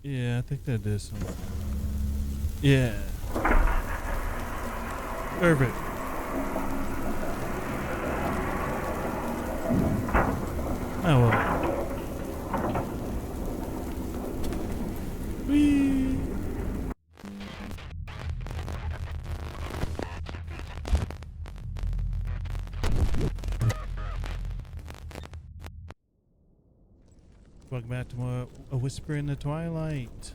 Yeah, I think that did something. Yeah. Perfect. Oh well. Whee! Welcome back to more A Whisper in the Twilight.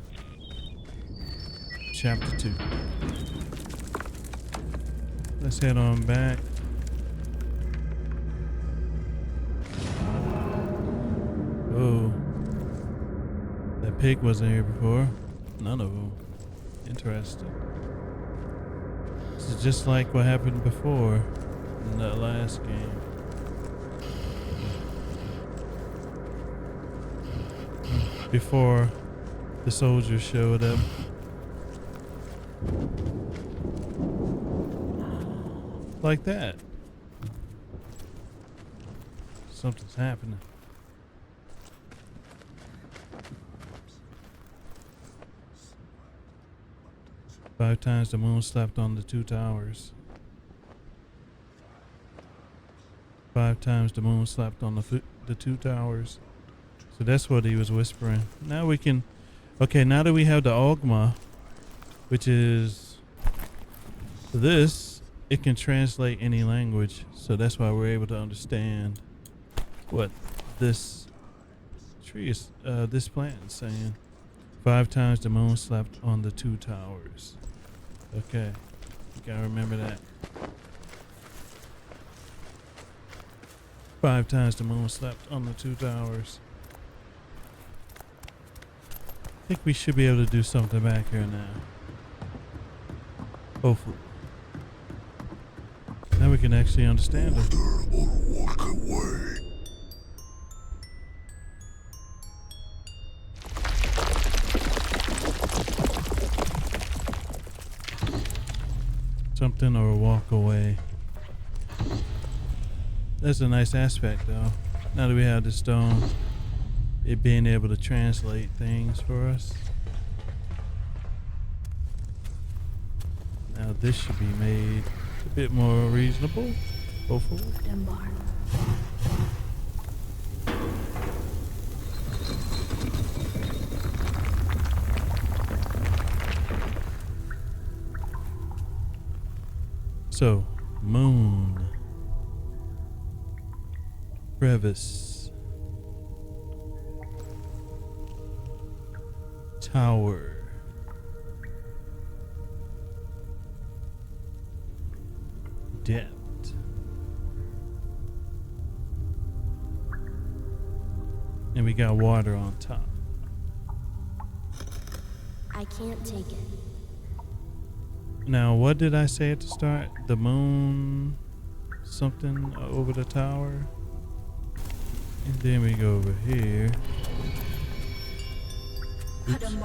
Chapter 2. Let's head on back. Oh. That pig wasn't here before. None of them. Interesting. This is just like what happened before in the last game. Before the soldiers showed up. Like that. Something's happening. Five times the moon slapped on the two towers. 5 times the moon slapped on the two towers. So that's what he was whispering. Now we can... Okay, now that we have the Ogma, which is this, it can translate any language. So that's why we're able to understand what this tree is, this plant is saying. 5 times the moon slapped on the two towers. Okay, you gotta remember that. 5 times the moon slapped on the two towers. I think we should be able to do something back here now. Hopefully. Now we can actually understand it. Or walk away. Something or walk away. That's a nice aspect though. Now that we have the stone, it being able to translate things for us. Now this should be made a bit more reasonable, hopefully. So, moon, crevice, tower, depth, and we got water on top. I can't take it. Now, what did I say at the start? The moon, something over the tower. And then we go over here. Oops.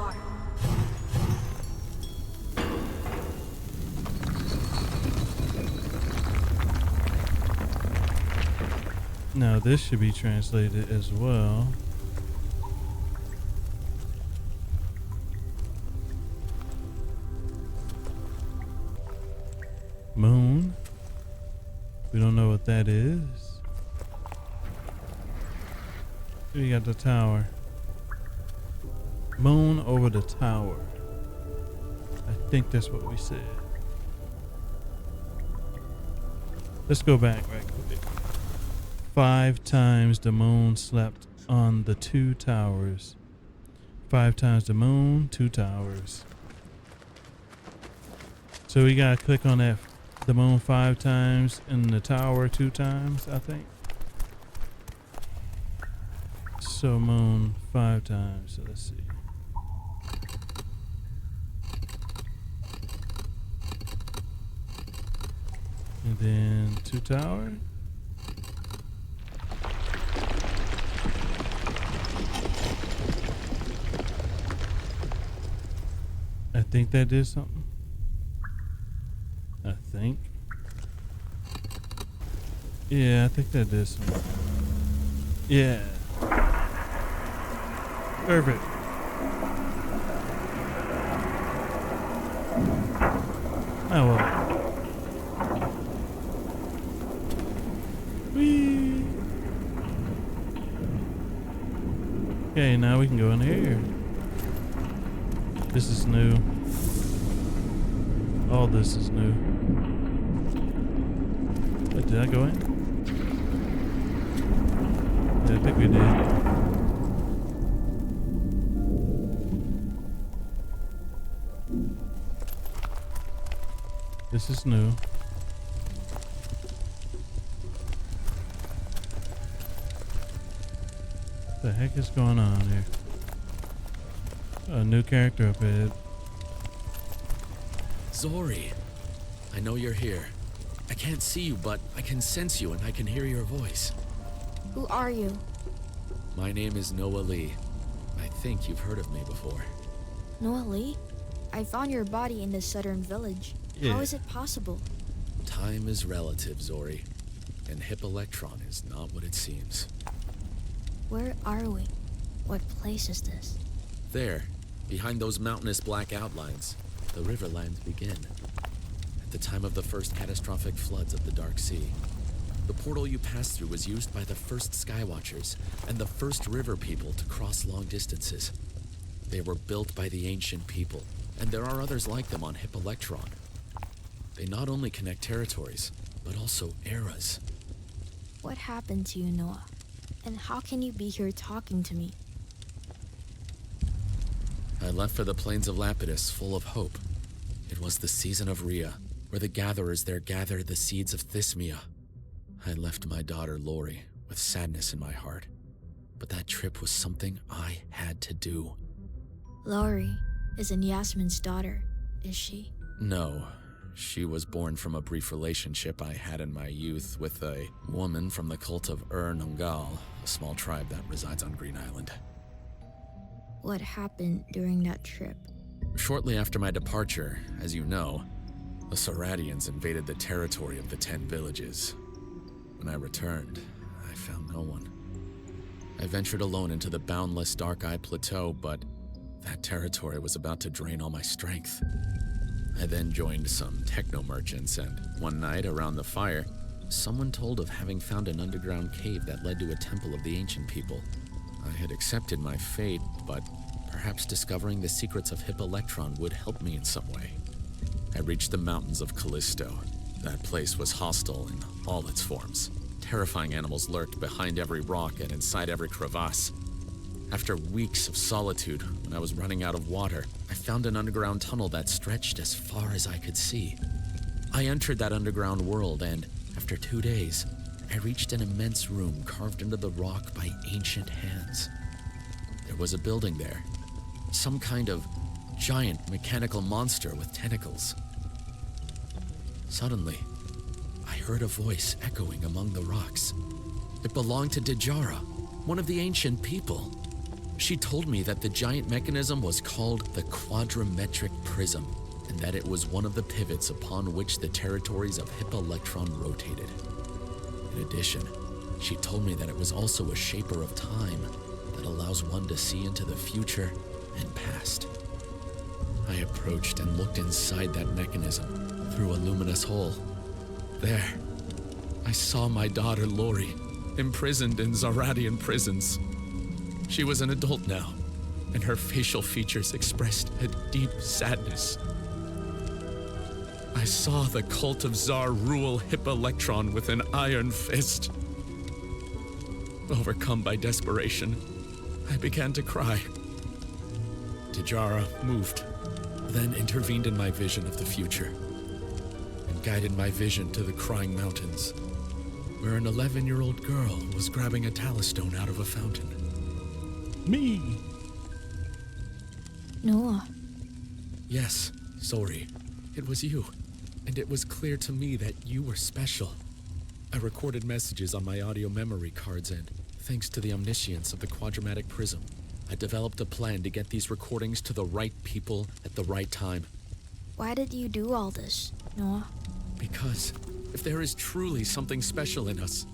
Now, this should be translated as well. Moon. We don't know what that is. We got the tower. Moon over the tower. I think that's what we said. Let's go back right quick. 5 times the moon slapped on the two towers. 5 times the moon, 2 towers. So we gotta click on that. The moon 5 times and the tower 2 times, I think. So moon 5 times. So let's see. And then 2 tower. I think that did something. I think. Yeah, I think that did something. Yeah. Perfect. Oh well. Whee! Okay, now we can go in here. This is new. All this is new. Wait, did I go in? Yeah, I think we did. This is new. What the heck is going on here? A new character up ahead. Zori, I know you're here. I can't see you, but I can sense you and I can hear your voice. Who are you? My name is Noah Lee. I think you've heard of me before. Noah Lee? I found your body in the southern village. Yeah. How is it possible? Time is relative, Zori. And Hippolectron is not what it seems. Where are we? What place is this? There, behind those mountainous black outlines, the Riverlands begin. At the time of the first catastrophic floods of the Dark Sea, the portal you pass through was used by the first Skywatchers and the first river people to cross long distances. They were built by the ancient people, and there are others like them on Hippolectron. They not only connect territories, but also eras. What happened to you, Noah? And how can you be here talking to me? I left for the plains of Lapidus full of hope. It was the season of Rhea, where the gatherers there gathered the seeds of Thismia. I left my daughter Lori with sadness in my heart, but that trip was something I had to do. Lori isn't Yasmin's daughter, is she? No, she was born from a brief relationship I had in my youth with a woman from the cult of Nungal, a small tribe that resides on Green Island. What happened during that trip? Shortly after my departure, as you know, the Saradians invaded the territory of the 10 villages. When I returned, I found no one. I ventured alone into the boundless Dark-Eye Plateau, but that territory was about to drain all my strength. I then joined some techno merchants, and one night around the fire, someone told of having found an underground cave that led to a temple of the ancient people. I had accepted my fate, but perhaps discovering the secrets of Hippolectron would help me in some way. I reached the mountains of Callisto. That place was hostile in all its forms. Terrifying animals lurked behind every rock and inside every crevasse. After weeks of solitude, when I was running out of water, I found an underground tunnel that stretched as far as I could see. I entered that underground world, and after 2 days, I reached an immense room carved into the rock by ancient hands. There was a building there, some kind of giant mechanical monster with tentacles. Suddenly, I heard a voice echoing among the rocks. It belonged to Dejara, one of the ancient people. She told me that the giant mechanism was called the Quadrimetric Prism, and that it was one of the pivots upon which the territories of Hippolectron rotated. In addition, she told me that it was also a shaper of time that allows one to see into the future and past. I approached and looked inside that mechanism through a luminous hole. There, I saw my daughter Lori, imprisoned in Zaradian prisons. She was an adult now, and her facial features expressed a deep sadness. I saw the cult of Zar rule Hippolectron with an iron fist. Overcome by desperation, I began to cry. Dejara moved, then intervened in my vision of the future, and guided my vision to the Crying Mountains, where an 11-year-old girl was grabbing a talistone out of a fountain. Me. Noah, Yes, Zori, it was you, and it was clear to me that you were special. I recorded messages on my audio memory cards, and thanks to the omniscience of the Quadrimetric Prism, I developed a plan to get these recordings to the right people at the right time. why did you do all this, Noah? Because if there is truly something special in us,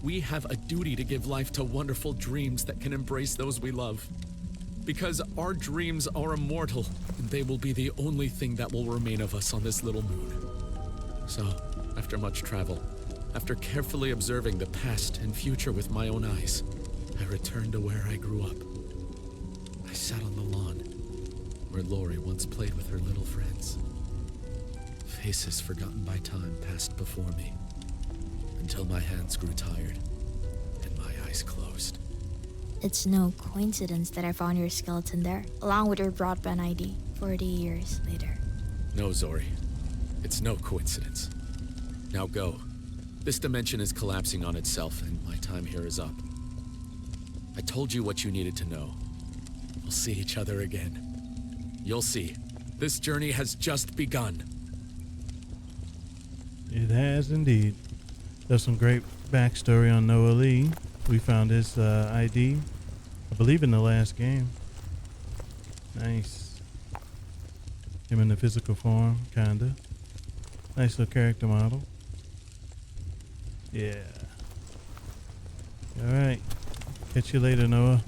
we have a duty to give life to wonderful dreams that can embrace those we love. Because our dreams are immortal, and they will be the only thing that will remain of us on this little moon. So, after much travel, after carefully observing the past and future with my own eyes, I returned to where I grew up. I sat on the lawn, where Lori once played with her little friends. Faces forgotten by time passed before me, until my hands grew tired, and my eyes closed. It's no coincidence that I found your skeleton there, along with your broadband ID, 40 years later. No, Zori. It's no coincidence. Now go. This dimension is collapsing on itself, and my time here is up. I told you what you needed to know. We'll see each other again. You'll see. This journey has just begun. It has indeed. There's some great backstory on Noah Lee. We found his ID, I believe, in the last game. Nice. Him in the physical form, kinda. Nice little character model. Yeah. Alright. Catch you later, Noah.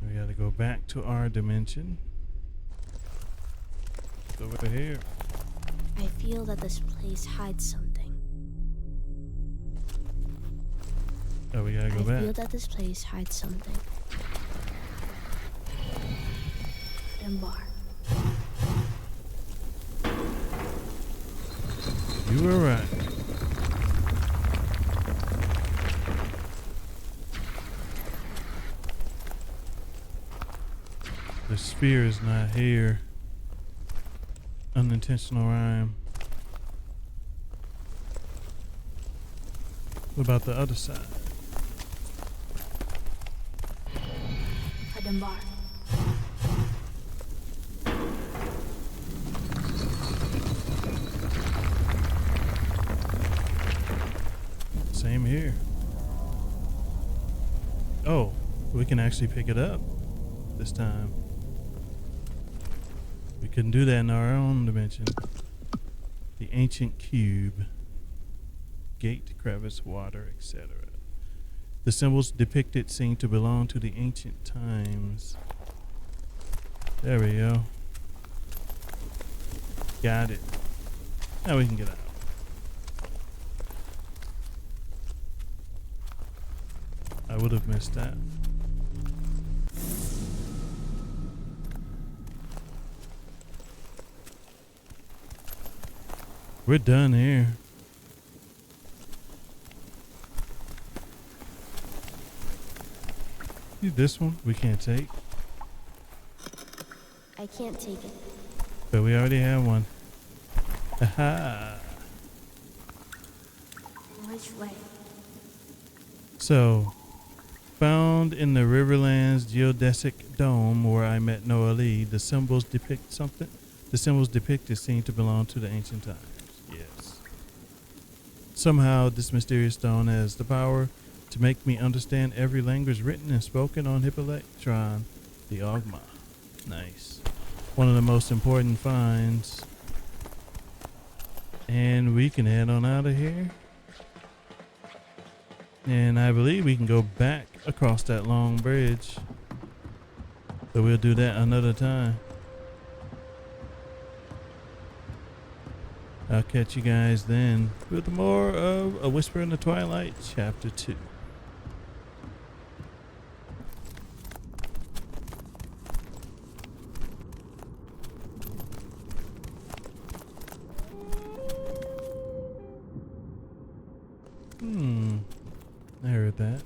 We gotta go back to our dimension. It's over here. I feel that this place hides something. Oh, we gotta go I back. feel that this place hides something. And bar. You were right. The sphere is not here. Unintentional rhyme. What about the other side? Hidden bar. Same here. Oh, we can actually pick it up this time. We couldn't do that in our own dimension. The ancient cube. Gate, crevice, water, etc. The symbols depicted seem to belong to the ancient times. There we go. Got it. Now we can get out. I would have missed that. We're done here. See, this one we can't take, I can't take it. but we already have one. Aha. Which way? So, found in the Riverlands geodesic dome where I met Noah Lee, the symbols depict something. The symbols depicted seem to belong to the ancient times. Yes. Somehow, this mysterious stone has the power to make me understand every language written and spoken on Hippolytron, the Ogma. Nice. One of the most important finds. And we can head on out of here. And I believe we can go back across that long bridge. So we'll do that another time. I'll catch you guys then with more of A Whisper in the Twilight, Chapter 2. I heard that.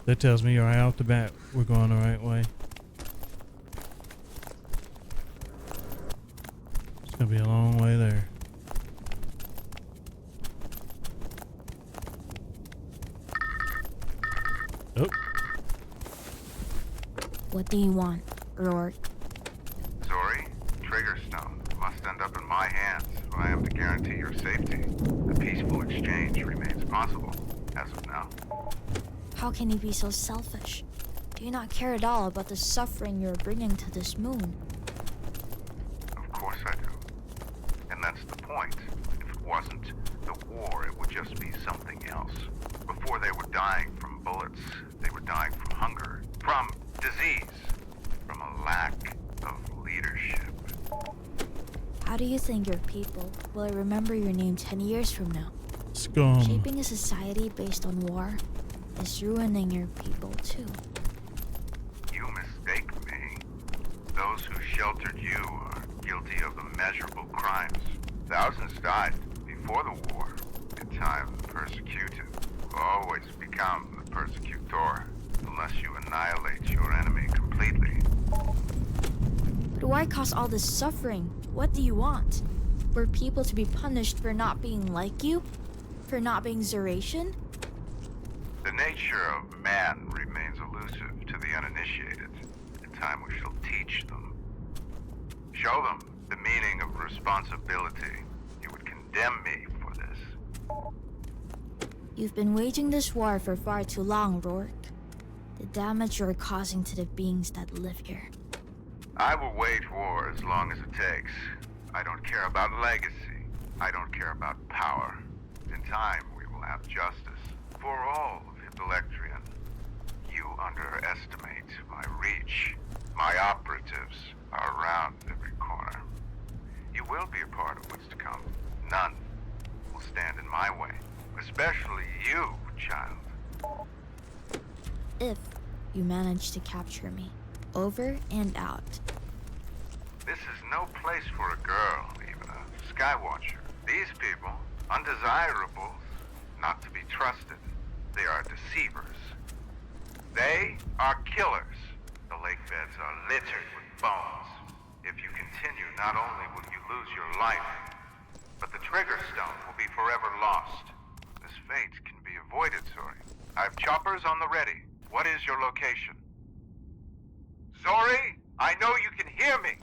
That tells me right off the bat we're going the right way. It's gonna be a long way there. Oh. What do you want, Rourke? Zori, Triggerstone must end up in my hands if I am to guarantee your safety. A peaceful exchange remains possible as of now. How can you be so selfish? Do you not care at all about the suffering you're bringing to this moon? Of course I do. the point. If it wasn't the war, it would just be something else. Before they were dying from bullets, they were dying from hunger, from disease, from a lack of leadership. How do you think your people will remember your name 10 years from now? Scum. Shaping a society based on war is ruining your people too. You mistake me. Those who sheltered you are guilty of immeasurable crimes. Thousands died before the war. In time, the persecuted will always become the persecutor unless you annihilate your enemy completely. But why cause all this suffering? What do you want? For people to be punished for not being like you? For not being Zeratian? The nature of man remains elusive to the uninitiated. In time we shall teach them. Show them the meaning of responsibility. You would condemn me for this. You've been waging this war for far too long, Rourke. The damage you're causing to the beings that live here. I will wage war as long as it takes. I don't care about legacy. I don't care about power. In time, we will have justice for all of Hippolectrian. You underestimate my reach. My operatives are around every corner. You will be a part of what's to come. None will stand in my way. Especially you, child. If you manage to capture me. Over and out. This is no place for a girl, even a skywatcher. These people, undesirables, not to be trusted. They are deceivers. They are killers. The lake beds are littered with bones. If you continue, not only will you lose your life, but the trigger stone will be forever lost. This fate can be avoided, Zori. I have choppers on the ready. What is your location? Zori, I know you can hear me.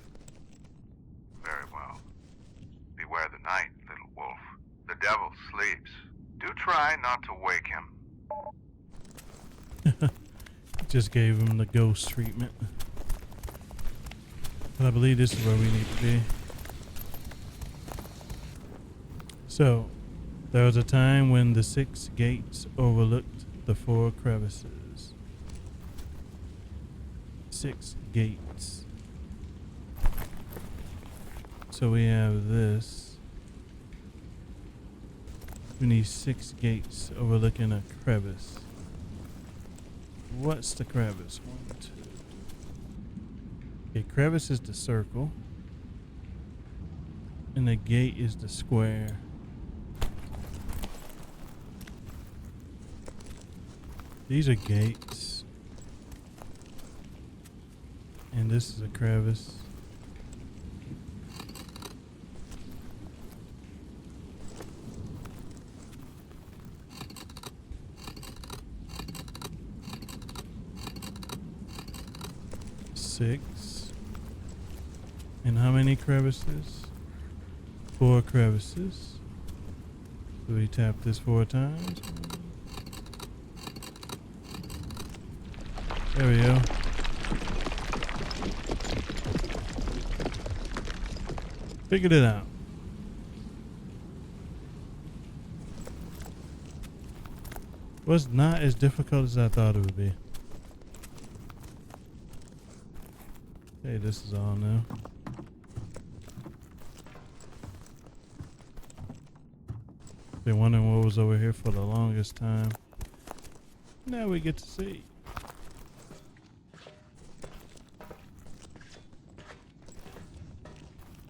Very well. Beware the night, little wolf. The devil sleeps. Do try not to wake him. Just gave him the ghost treatment. But I believe this is where we need to be. So, there was a time when the 6 gates overlooked the 4 crevices. 6 gates. So we have this. We need 6 gates overlooking a crevice. What's the crevice? 1, 2. Okay, crevice is the circle. And the gate is the square. These are gates. And this is a crevice. Six. And how many crevices? 4 crevices. So we tap this 4 times. There we go. Figured it out. Was not as difficult as I thought it would be. Hey, this is all new. Been wondering what was over here for the longest time. Now we get to see.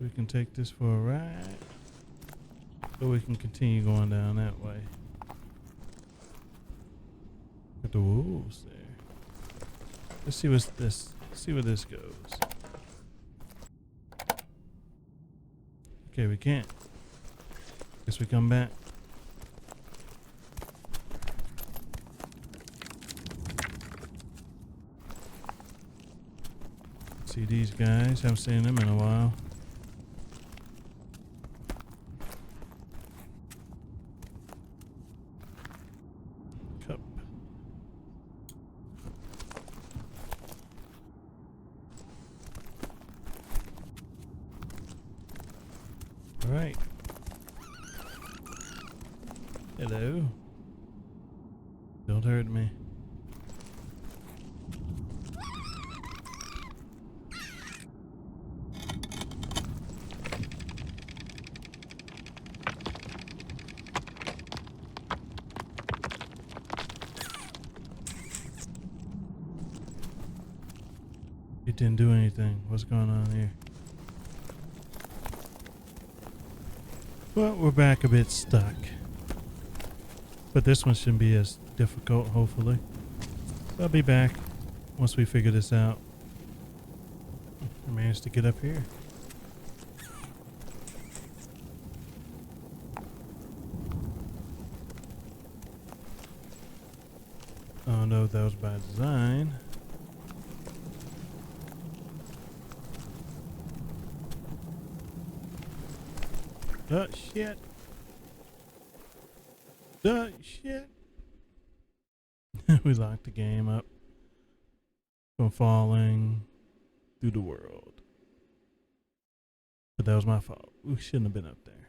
We can take this for a ride, or we can continue going down that way. Got the wolves there. Let's see what's this. See where this goes. Okay, we can't. Guess we come back. See these guys. Haven't seen them in a while. Cup. All right. Hello. Don't hurt me. It didn't do anything. What's going on here? Well, we're back a bit stuck. But this one shouldn't be as difficult, hopefully. I'll be back once we figure this out. I managed to get up here. I don't know if that was by design. Oh, shit. Oh, shit. We locked the game up from falling through the world. But that was my fault. We shouldn't have been up there.